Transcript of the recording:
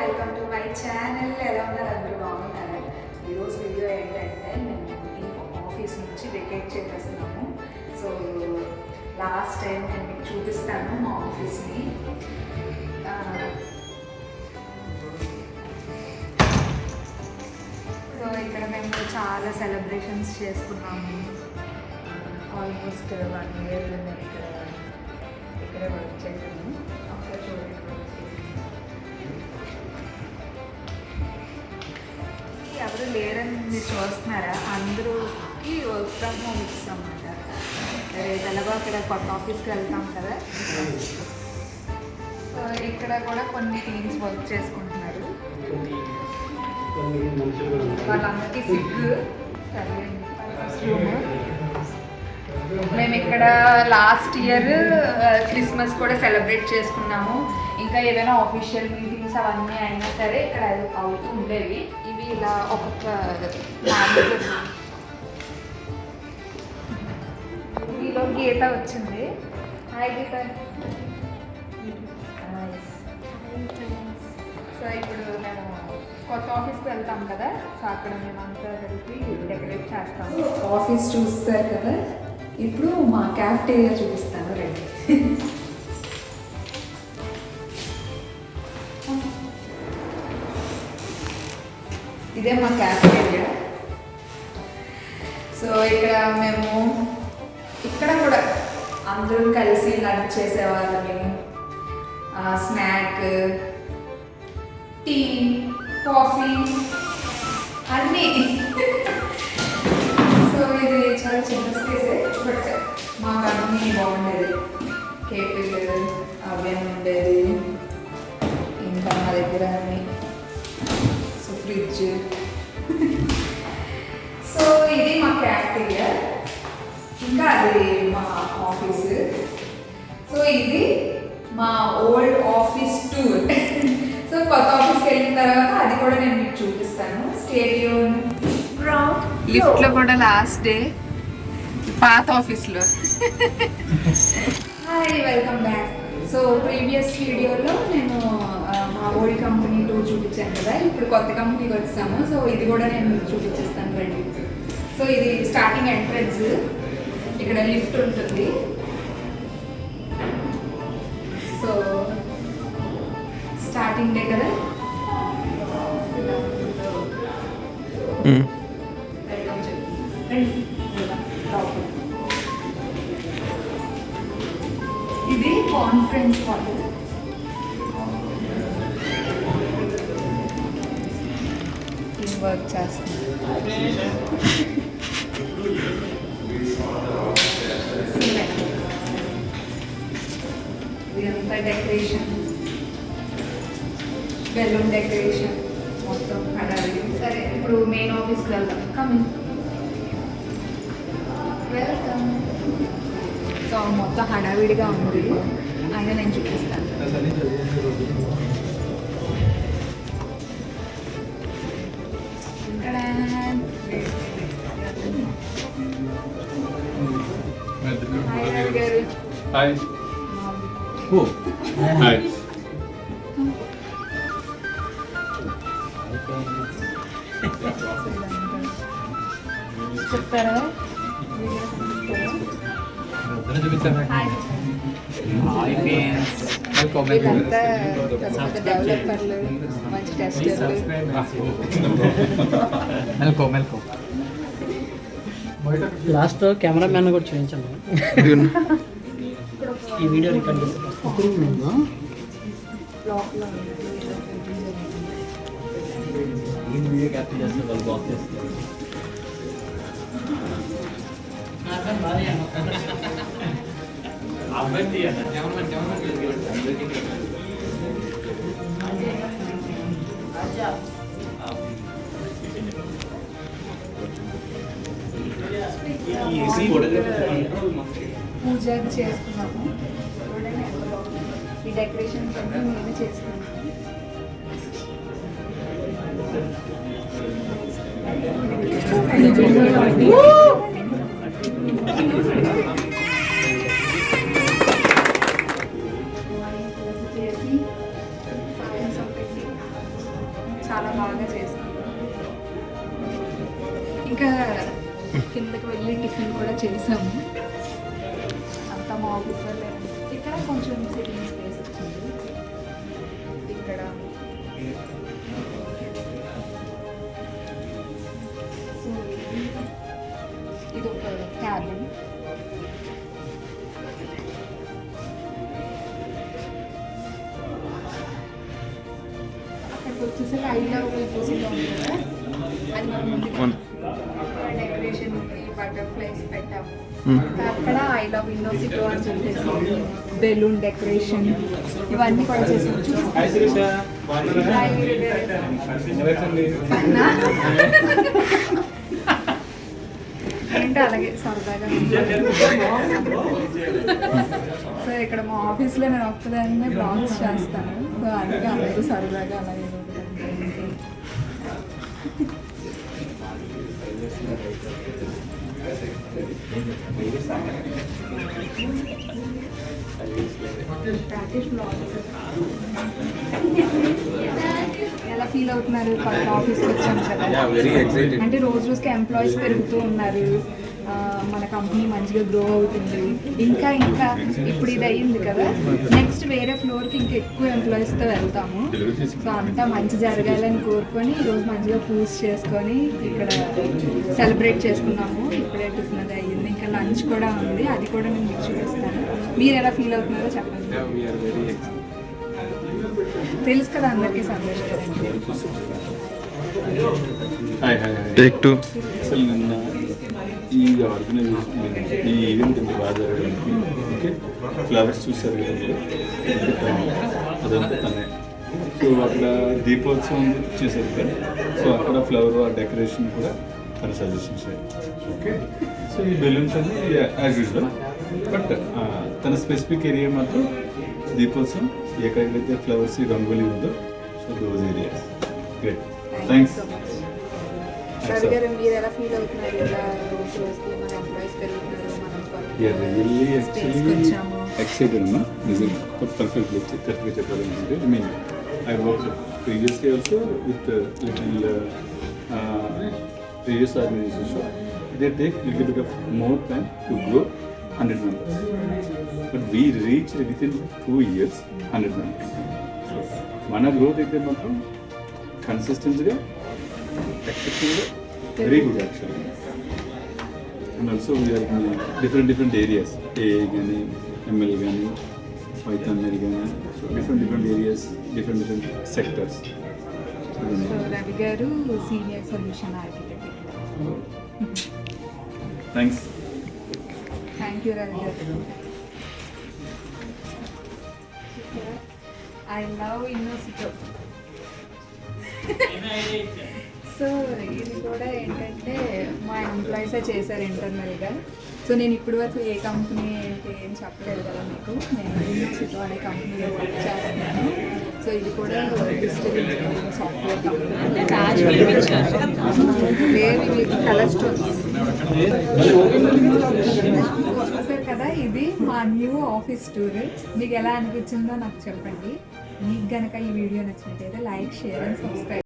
Welcome to my channel. ఎలా ఉన్నారు? అందరూ బాగున్నారు. ఈరోజు వీడియో ఏంటంటే మేము ఆఫీస్ నుంచి వెకేట్ చేసేస్తున్నాము. సో లాస్ట్ టైం నేను మీకు చూపిస్తాను మా ఆఫీస్ని. సో ఇక్కడ మేము చాలా సెలబ్రేషన్స్ చేసుకున్నాము. ఆల్మోస్ట్ 1 year నేను ఇక్కడే వర్క్ చేశాను. అక్కడ చూడండి, ఎవరు లేరని మీరు చూస్తున్నారా? అందరూకి వర్క్ ఫ్రమ్ హోమ్ ఇస్తామన్నమాట. రేపు ఎలాగో అక్కడ కొత్త ఆఫీస్కి వెళ్తాం కదా, సో ఇక్కడ కూడా కొన్ని టీమ్స్ వర్క్ చేసుకుంటున్నారు. వాళ్ళందరికీ సిగ్గు. సరే, మేము ఇక్కడ లాస్ట్ ఇయర్ క్రిస్మస్ కూడా సెలబ్రేట్ చేసుకున్నాము. ఇంకా ఏదైనా ఆఫీషియల్ మీటింగ్స్ అవన్నీ అయినా సరే ఇక్కడ అవుతూ ఉండేవి. ఇవి ఇలా ఒక్కొక్క ఈలో గీత వచ్చింది. హాయ్ గీత. సో ఇప్పుడు మేము కొత్త ఆఫీస్కి వెళ్తాం కదా, సో అక్కడ మేమంతా కలిపి డెకరేట్ చేస్తాము. ఆఫీస్ చూస్తారు కదా, ఇప్పుడు మా క్యాఫ్టేరియా చూపిస్తాను రండి. ఇదే మా క్యాఫ్టేరియా. సో ఇక్కడ కూడా అందరూ కలిసి లంచ్ చేసేవాళ్ళని, స్నాక్, టీ, కాఫీ అన్నీ. సో ఇది చాలా చిన్న స్పేసే, బట్ మాకు అన్నీ బాగుండేది. కేపిల్ అవన్నీ ఉండేది. ఇంకా మా దగ్గర అన్నీ, సో ఫ్రిడ్జ్. సో ఇది మా క్యాఫ్టేరియా, ఇంకా అది మా ఆఫీస్. సో ఇది మా ఓల్డ్ ఆఫీస్ టూర్. సో కొత్త ఆఫీస్కి వెళ్ళిన తర్వాత అది కూడా నేను మీకు చూపిస్తాను. స్టేడియం లిఫ్ట్లో కూడా లాస్ట్ డే పాత ఆఫీస్లో. Hi, welcome back. So previous వీడియోలో నేను మా ఓల్డ్ కంపెనీ టూర్ చూపించాను కదా, ఇప్పుడు కొత్త కంపెనీకి వచ్చాము. సో ఇది కూడా నేను మీకు చూపించేస్తాను రండి. సో ఇది స్టార్టింగ్ ఎంట్రన్స్. ఇక్కడ లిఫ్ట్ ఉంటుంది. సో స్టార్టింగ్ డే కదా, వెల్కమ్ చెప్పండి. ఇది కాన్ఫరెన్స్ హాల్. వర్క్ చేస్తాను. ఇదంతా డెకరేషన్, బెలూన్ డెకరేషన్ మొత్తం హడావిడి. సరే, ఇప్పుడు మెయిన్ ఆఫీస్కి వెళ్దాం. Coming, welcome. సో మొత్తం హడావిడిగా ఉంది, అయినా నేను చూపిస్తాను. హాయ్. హాయ్. చెప్తారా? డెవలపర్లు, మంచి టెస్టర్లు. లాస్ట్ కెమెరా మ్యాన్ కూడా చూపించాను. ఈ వీడియో రికార్డ్ చేస్తాను. పూజ చేసుకున్నాము. ఈ డెకరేషన్ అన్నీ మేము చేసుకున్నాము. చాలా బాగా చేశాను. ఇంకా కిందకి వెళ్ళి టిఫిన్ కూడా చేసాము. అంతా మా ఆఫీస్ వల్లే. ఇక్కడ కొంచెం సిట్టింగ్ స్పేస్ వచ్చింది. ఇక్కడ సో ఇది ఒక క్యాబిన్. అక్కడికి వచ్చేసరికి ఐ లవ్ విభూసిలో ఉంది కదా, అది మనం ముందు డెకరేషన్ బటర్ఫ్లైస్ పెట్టాము. అక్కడ ఐ లవ్ యూనివర్సిటీ అని చెప్పేసి బెలూన్ డెకరేషన్ ఇవన్నీ కూడా చేసాము. ఏంటో అలాగే సరదాగా. సో ఇక్కడ మా ఆఫీస్లో నేను ఒక్కదాన్నే బ్లాగ్స్ చేస్తాను. సో అందుకే అందరూ సరదాగా అలాగే ఎలా ఫీల్ అవుతున్నారు? ఆఫీస్కి వచ్చాను కదా, అంటే రోజు రోజుకి ఎంప్లాయీస్ పెరుగుతూ ఉన్నారు, మన కంపెనీ మంచిగా గ్రో అవుతుంది. ఇంకా ఇంకా ఇప్పుడు ఇది అయ్యింది కదా, నెక్స్ట్ వేరే ఫ్లోర్కి ఇంకా ఎక్కువ ఎంప్లాయీస్తో వెళ్తాము. సో అంతా మంచి జరగాలని కోరుకొని ఈరోజు మంచిగా పూజ చేసుకొని ఇక్కడ సెలబ్రేట్ చేసుకున్నాము. ఇప్పుడే టిఫిన్ అది అయ్యింది, ఇంకా లంచ్ కూడా ఉంది, అది కూడా నేను మీకు చూపిస్తాను. మీరు ఎలా ఫీల్ అవుతున్నారో చెప్పండి. తెలుసు కదా అందరికీ సందేశ్ అసలు నిన్న ఈ ఆర్గనైజేషన్ ఈ ఈవెంట్ ఇంత బాగా జరగడానికి ఓకే ఫ్లవర్స్ చూసారు కదా మీరు, అదంతా తనే. సో అక్కడ దీపోత్సవం చేశారు కదా, సో అక్కడ ఫ్లవర్ డెకరేషన్ కూడా తన సజెషన్స్ ఓకే. సో ఈ బెలూన్స్ అన్ని యాజ్ యూజువల్, బట్ తన స్పెసిఫిక్ ఏరియా మాత్రం దీపోత్సవం ఎక్కడైతే ఫ్లవర్స్ రంగోలీ ఉందో, so those areas. Great, thanks. Ravi గారు మీరు ఎలా ఫీల్ అవుతున్నారు? ఇలా రోజు రోజుకి మన ఎంప్లాయీస్ పెరుగుతున్నారు, మనం really actually excited amma result perfectly correctly చెప్పాలంటే I mean I worked previously also with little previous organizations, so they take little bit of more time to grow 100 members, but we reached within 2 years 100 members. So mana growth అయితే మాత్రం consistent గా expecting very good actually. And also we are in different areas, AA gani, ML gani, Python ML gani, so different areas, different sectors. So Ravi garu senior solution architect. Thanks. Thank you Ravi garu. I love Innosito. So ఇది కూడా ఏంటంటే మా ఎంప్లాయీసే చేశారు ఇంటర్నల్గా. So నేను ఇప్పటి వరకు ఏ company ఏంటి ఏం చెప్పలేదు కదా మీకు. నేను ఇన్నోసిటో అనే కంపెనీలో వర్క్ చేస్తున్నాను. సో ఇది కూడా డిజిటల్ సాఫ్ట్వేర్ కంపెనీ. లేదు కలర్ స్టోన్స్ చూసారు కదా, ఇది మా న్యూ ఆఫీస్ టూర్. మీకు ఎలా అనిపించిందో నాకు చెప్పండి. మీకు కనుక ఈ వీడియో నచ్చినట్టయితే లైక్, షేర్ అండ్ సబ్స్క్రైబ్.